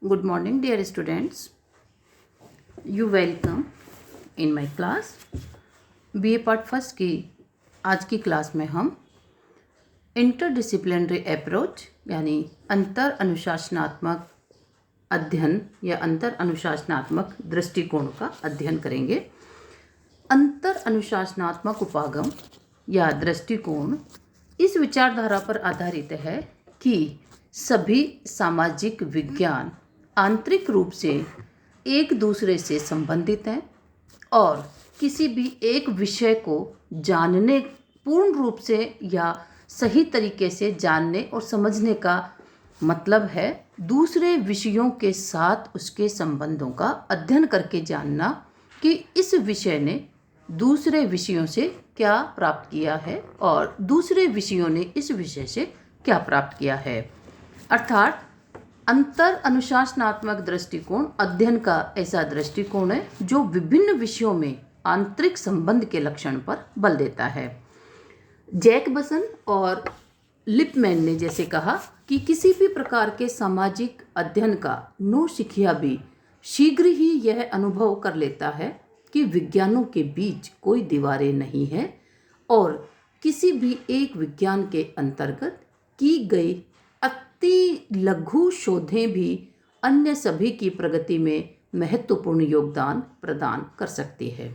Good morning, dear students. You welcome in my class. BA part first की आज की class में हम इंटरडिसिप्लिनरी अप्रोच यानी अंतर अनुशासनात्मक अध्ययन या अंतर अनुशासनात्मक दृष्टिकोण का अध्ययन करेंगे। अंतर अनुशासनात्मक उपागम या दृष्टिकोण इस विचारधारा पर आधारित है कि सभी सामाजिक विज्ञान आंतरिक रूप से एक दूसरे से संबंधित हैं और किसी भी एक विषय को जानने पूर्ण रूप से या सही तरीके से जानने और समझने का मतलब है दूसरे विषयों के साथ उसके संबंधों का अध्ययन करके जानना कि इस विषय ने दूसरे विषयों से क्या प्राप्त किया है और दूसरे विषयों ने इस विषय से क्या प्राप्त किया है। अर्थात अंतर अनुशासनात्मक दृष्टिकोण अध्ययन का ऐसा दृष्टिकोण है जो विभिन्न विषयों में आंतरिक संबंध के लक्षण पर बल देता है। जैकबसन और लिपमैन ने जैसे कहा कि किसी भी प्रकार के सामाजिक अध्ययन का नौसिखिया भी शीघ्र ही यह अनुभव कर लेता है कि विज्ञानों के बीच कोई दीवारें नहीं है और किसी भी एक विज्ञान के अंतर्गत की गई अति लघु शोधें भी अन्य सभी की प्रगति में महत्वपूर्ण योगदान प्रदान कर सकती है।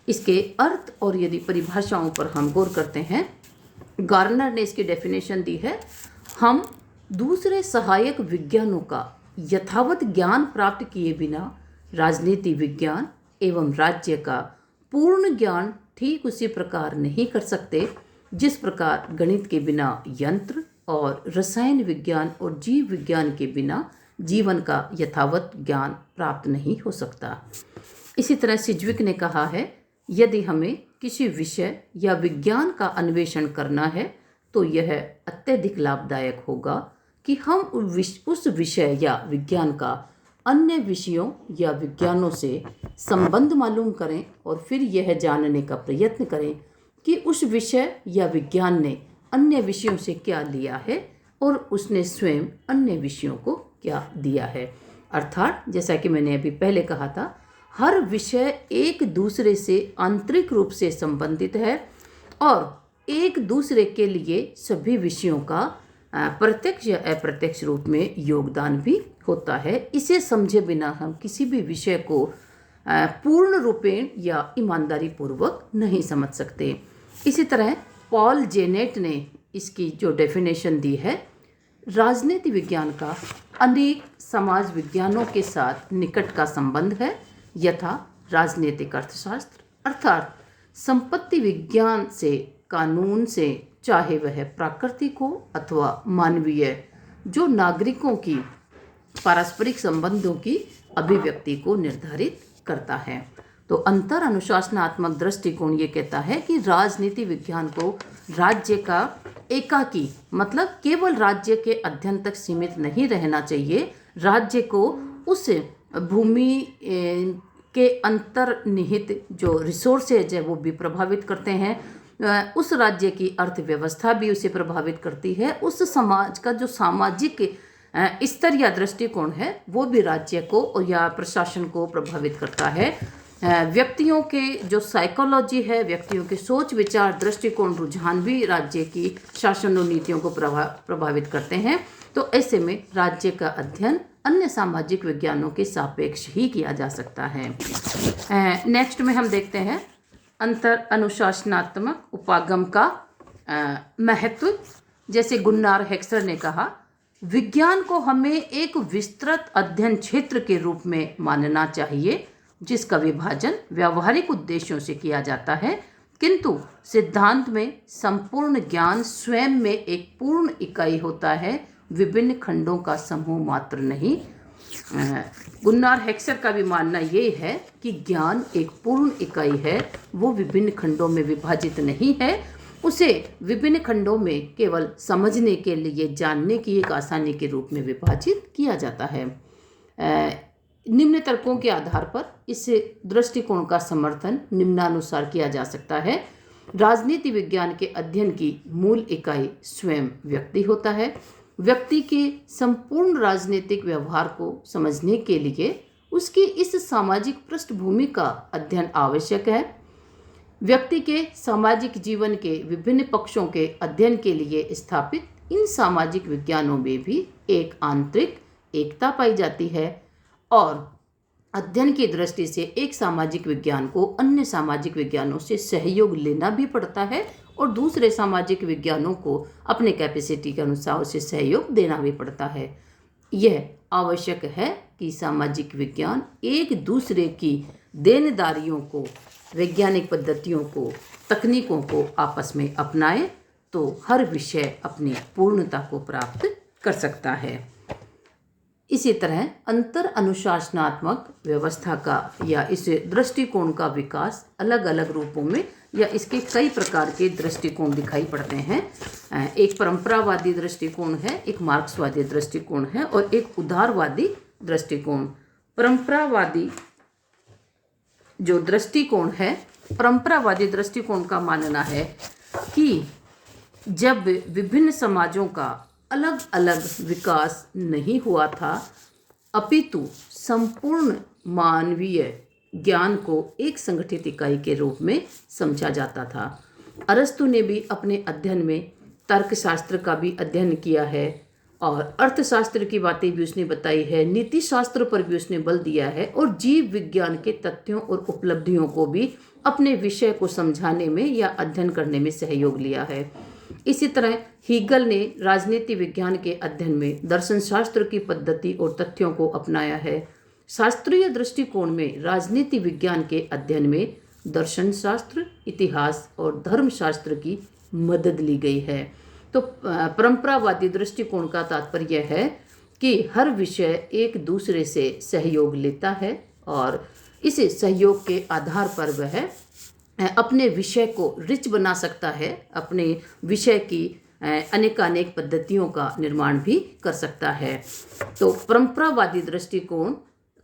इसके अर्थ और यदि परिभाषाओं पर हम गौर करते हैं, गार्नर ने इसकी डेफिनेशन दी है, हम दूसरे सहायक विज्ञानों का यथावत ज्ञान प्राप्त किए बिना राजनीति विज्ञान एवं राज्य का पूर्ण ज्ञान ठीक उसी प्रकार नहीं कर सकते जिस प्रकार गणित के बिना यंत्र और रसायन विज्ञान और जीव विज्ञान के बिना जीवन का यथावत ज्ञान प्राप्त नहीं हो सकता। इसी तरह सिज्विक ने कहा है, यदि हमें किसी विषय या विज्ञान का अन्वेषण करना है तो यह अत्यधिक लाभदायक होगा कि हम उस विषय या विज्ञान का अन्य विषयों या विज्ञानों से संबंध मालूम करें और फिर यह जानने का प्रयत्न करें कि उस विषय या विज्ञान ने अन्य विषयों से क्या लिया है और उसने स्वयं अन्य विषयों को क्या दिया है। अर्थात जैसा कि मैंने अभी पहले कहा था, हर विषय एक दूसरे से आंतरिक रूप से संबंधित है और एक दूसरे के लिए सभी विषयों का प्रत्यक्ष या अप्रत्यक्ष रूप में योगदान भी होता है। इसे समझे बिना हम किसी भी विषय को पूर्ण रूपेण या ईमानदारी पूर्वक नहीं समझ सकते। इसी तरह पॉल जेनेट ने इसकी जो डेफिनेशन दी है, राजनीति विज्ञान का अनेक समाज विज्ञानों के साथ निकट का संबंध है, यथा राजनीतिक अर्थशास्त्र अर्थात संपत्ति विज्ञान से, कानून से, चाहे वह प्राकृतिक हो अथवा मानवीय, जो नागरिकों की पारस्परिक संबंधों की अभिव्यक्ति को निर्धारित करता है। तो अंतर अनुशासनात्मक दृष्टिकोण ये कहता है कि राजनीति विज्ञान को राज्य का एकाकी मतलब केवल राज्य के अध्ययन तक सीमित नहीं रहना चाहिए। राज्य को उस भूमि के अंतर्निहित जो रिसोर्सेज है वो भी प्रभावित करते हैं, उस राज्य की अर्थव्यवस्था भी उसे प्रभावित करती है, उस समाज का जो सामाजिक स्तर या दृष्टिकोण है वो भी राज्य को या प्रशासन को प्रभावित करता है। व्यक्तियों के जो साइकोलॉजी है, व्यक्तियों के सोच विचार दृष्टिकोण रुझान भी राज्य की शासन और नीतियों को प्रभावित करते हैं। तो ऐसे में राज्य का अध्ययन अन्य सामाजिक विज्ञानों के सापेक्ष ही किया जा सकता है। नेक्स्ट में हम देखते हैं अंतर अनुशासनात्मक उपागम का महत्व। जैसे गुन्नार हेक्सर ने कहा, विज्ञान को हमें एक विस्तृत अध्ययन क्षेत्र के रूप में मानना चाहिए जिसका विभाजन व्यावहारिक उद्देश्यों से किया जाता है, किंतु सिद्धांत में संपूर्ण ज्ञान स्वयं में एक पूर्ण इकाई होता है, विभिन्न खंडों का समूह मात्र नहीं। गुन्नार हेक्सर का भी मानना ये है कि ज्ञान एक पूर्ण इकाई है, वो विभिन्न खंडों में विभाजित नहीं है, उसे विभिन्न खंडों में केवल समझने के लिए जानने की एक आसानी के रूप में विभाजित किया जाता है। निम्न तर्कों के आधार पर इस दृष्टिकोण का समर्थन निम्नानुसार किया जा सकता है। राजनीति विज्ञान के अध्ययन की मूल इकाई स्वयं व्यक्ति होता है। व्यक्ति के संपूर्ण राजनीतिक व्यवहार को समझने के लिए उसकी इस सामाजिक पृष्ठभूमि का अध्ययन आवश्यक है। व्यक्ति के सामाजिक जीवन के विभिन्न पक्षों के अध्ययन के लिए स्थापित इन सामाजिक विज्ञानों में भी एक आंतरिक एकता पाई जाती है और अध्ययन की दृष्टि से एक सामाजिक विज्ञान को अन्य सामाजिक विज्ञानों से सहयोग लेना भी पड़ता है और दूसरे सामाजिक विज्ञानों को अपने कैपेसिटी के अनुसार उसे सहयोग देना भी पड़ता है। यह आवश्यक है कि सामाजिक विज्ञान एक दूसरे की देनदारियों को, वैज्ञानिक पद्धतियों को, तकनीकों को आपस में अपनाए तो हर विषय अपनी पूर्णता को प्राप्त कर सकता है। इसी तरह अंतर अनुशासनात्मक व्यवस्था का या इस दृष्टिकोण का विकास अलग अलग रूपों में या इसके कई प्रकार के दृष्टिकोण दिखाई पड़ते हैं। एक परंपरावादी दृष्टिकोण है, एक मार्क्सवादी दृष्टिकोण है और एक उदारवादी दृष्टिकोण। परंपरावादी जो दृष्टिकोण है, परंपरावादी दृष्टिकोण का मानना है कि जब विभिन्न समाजों का अलग अलग विकास नहीं हुआ था, अपितु संपूर्ण मानवीय ज्ञान को एक संगठित इकाई के रूप में समझा जाता था। अरस्तु ने भी अपने अध्ययन में तर्कशास्त्र का भी अध्ययन किया है और अर्थशास्त्र की बातें भी उसने बताई है, नीति शास्त्र पर भी उसने बल दिया है और जीव विज्ञान के तथ्यों और उपलब्धियों को भी अपने विषय को समझाने में या अध्ययन करने में सहयोग लिया है। इसी तरह हीगल ने राजनीति विज्ञान के अध्ययन में दर्शन शास्त्र की पद्धति और तथ्यों को अपनाया है। शास्त्रीय दृष्टिकोण में राजनीति विज्ञान के अध्ययन में दर्शन शास्त्र, इतिहास और धर्मशास्त्र की मदद ली गई है। तो परंपरावादी दृष्टिकोण का तात्पर्य है कि हर विषय एक दूसरे से सहयोग लेता है और इस सहयोग के आधार पर वह अपने विषय को रिच बना सकता है, अपने विषय की अनेकानेक पद्धतियों का निर्माण भी कर सकता है। तो परंपरावादी दृष्टिकोण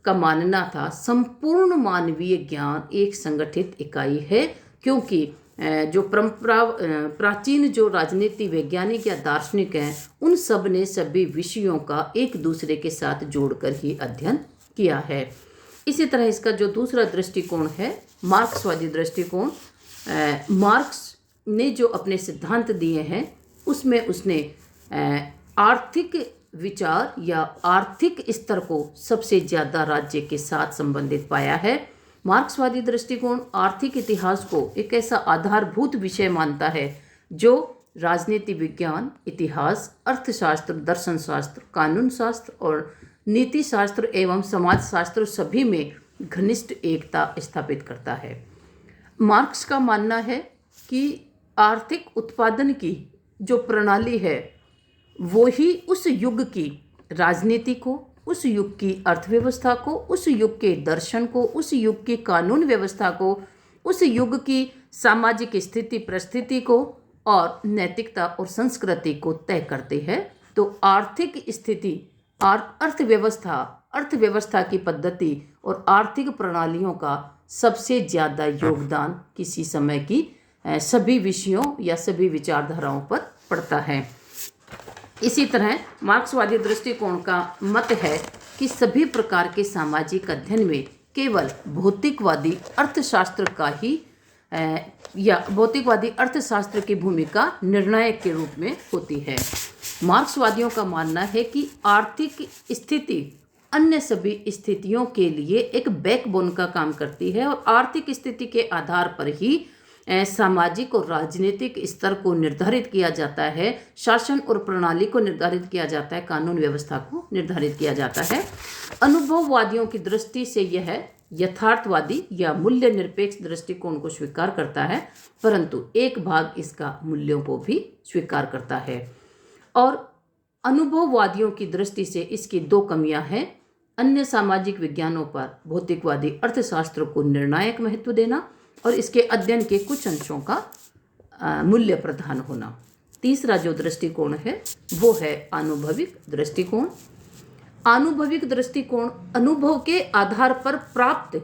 का मानना था संपूर्ण मानवीय ज्ञान एक संगठित इकाई है, क्योंकि जो प्राचीन जो राजनीति वैज्ञानिक या दार्शनिक हैं उन सब ने सभी विषयों का एक दूसरे के साथ जोड़कर ही अध्ययन किया है। इसी तरह इसका जो दूसरा दृष्टिकोण है मार्क्सवादी दृष्टिकोण, मार्क्स ने जो अपने सिद्धांत दिए हैं उसमें उसने आर्थिक विचार या आर्थिक स्तर को सबसे ज़्यादा राज्य के साथ संबंधित पाया है। मार्क्सवादी दृष्टिकोण आर्थिक इतिहास को एक ऐसा आधारभूत विषय मानता है जो राजनीति विज्ञान, इतिहास, अर्थशास्त्र, दर्शन शास्त्र, कानून शास्त्र और नीति शास्त्र एवं समाज शास्त्र सभी में घनिष्ठ एकता स्थापित करता है। मार्क्स का मानना है कि आर्थिक उत्पादन की जो प्रणाली है वो ही उस युग की राजनीति को, उस युग की अर्थव्यवस्था को, उस युग के दर्शन को, उस युग की कानून व्यवस्था को, उस युग की सामाजिक स्थिति परिस्थिति को और नैतिकता और संस्कृति को तय करते हैं। तो आर्थिक स्थिति और अर्थव्यवस्था की पद्धति और आर्थिक प्रणालियों का सबसे ज़्यादा योगदान किसी समय की सभी विषयों या सभी विचारधाराओं पर पड़ता है। इसी तरह मार्क्सवादी दृष्टिकोण का मत है कि सभी प्रकार के सामाजिक अध्ययन में केवल भौतिकवादी अर्थशास्त्र का ही या भौतिकवादी अर्थशास्त्र की भूमिका निर्णायक के रूप में होती है। मार्क्सवादियों का मानना है कि आर्थिक स्थिति अन्य सभी स्थितियों के लिए एक बैकबोन का काम करती है और आर्थिक स्थिति के आधार पर ही सामाजिक और राजनीतिक स्तर को निर्धारित किया जाता है, शासन और प्रणाली को निर्धारित किया जाता है, कानून व्यवस्था को निर्धारित किया जाता है। अनुभववादियों की दृष्टि से यह यथार्थवादी या मूल्य निरपेक्ष दृष्टिकोण को स्वीकार करता है, परंतु एक भाग इसका मूल्यों को भी स्वीकार करता है। और अनुभववादियों की दृष्टि से इसकी दो कमियां हैं। अन्य सामाजिक विज्ञानों पर भौतिकवादी अर्थशास्त्र को निर्णायक महत्व देना और इसके अध्ययन के कुछ अंशों का मूल्य प्रधान होना। तीसरा जो दृष्टिकोण है वो है आनुभविक दृष्टिकोण। आनुभविक दृष्टिकोण अनुभव के आधार पर प्राप्त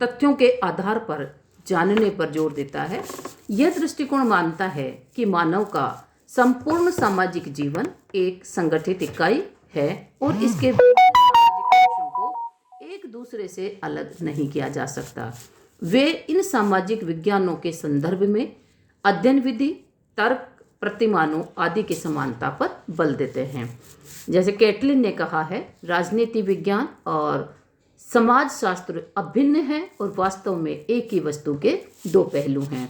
तथ्यों के आधार पर जानने पर जोर देता है। यह दृष्टिकोण मानता है कि मानव का संपूर्ण सामाजिक जीवन एक संगठित इकाई है और इसके विभिन्न सामाजिक पक्षों को एक दूसरे से अलग नहीं किया जा सकता। वे इन सामाजिक विज्ञानों के संदर्भ में अध्ययन विधि, तर्क, प्रतिमानों आदि की समानता पर बल देते हैं। जैसे कैटलिन ने कहा है, राजनीति विज्ञान और समाजशास्त्र अभिन्न हैं और वास्तव में एक ही वस्तु के दो पहलू हैं।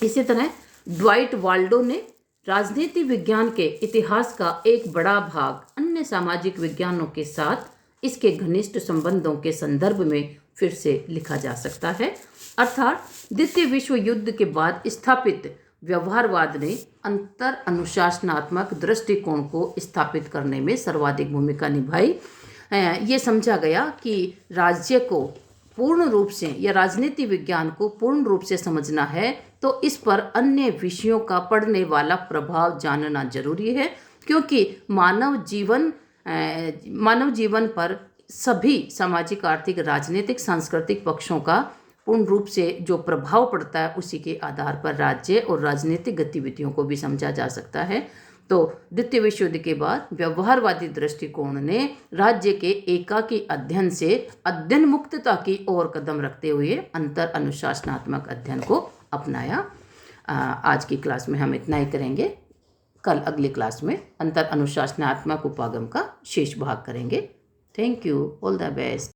इसी तरह ड्वाइट वाल्डो ने राजनीति विज्ञान के इतिहास का एक बड़ा भाग अन्य सामाजिक विज्ञानों के साथ इसके घनिष्ठ संबंधों के संदर्भ में फिर से लिखा जा सकता है। अर्थात द्वितीय विश्व युद्ध के बाद स्थापित व्यवहारवाद ने अंतर अनुशासनात्मक दृष्टिकोण को स्थापित करने में सर्वाधिक भूमिका निभाई। ये समझा गया कि राज्य को पूर्ण रूप से या राजनीति विज्ञान को पूर्ण रूप से समझना है तो इस पर अन्य विषयों का पड़ने वाला प्रभाव जानना जरूरी है, क्योंकि मानव जीवन पर सभी सामाजिक, आर्थिक, राजनीतिक, सांस्कृतिक पक्षों का पूर्ण रूप से जो प्रभाव पड़ता है उसी के आधार पर राज्य और राजनीतिक गतिविधियों को भी समझा जा सकता है। तो द्वितीय विश्व युद्ध के बाद व्यवहारवादी दृष्टिकोण ने राज्य के एकाकी अध्ययन से अध्ययन मुक्तता की ओर कदम रखते हुए अंतर अनुशासनात्मक अध्ययन को अपनाया। आज की क्लास में हम इतना ही करेंगे। कल अगली क्लास में अंतर अनुशासनात्मक उपागम का शेष भाग करेंगे। Thank you, all the best.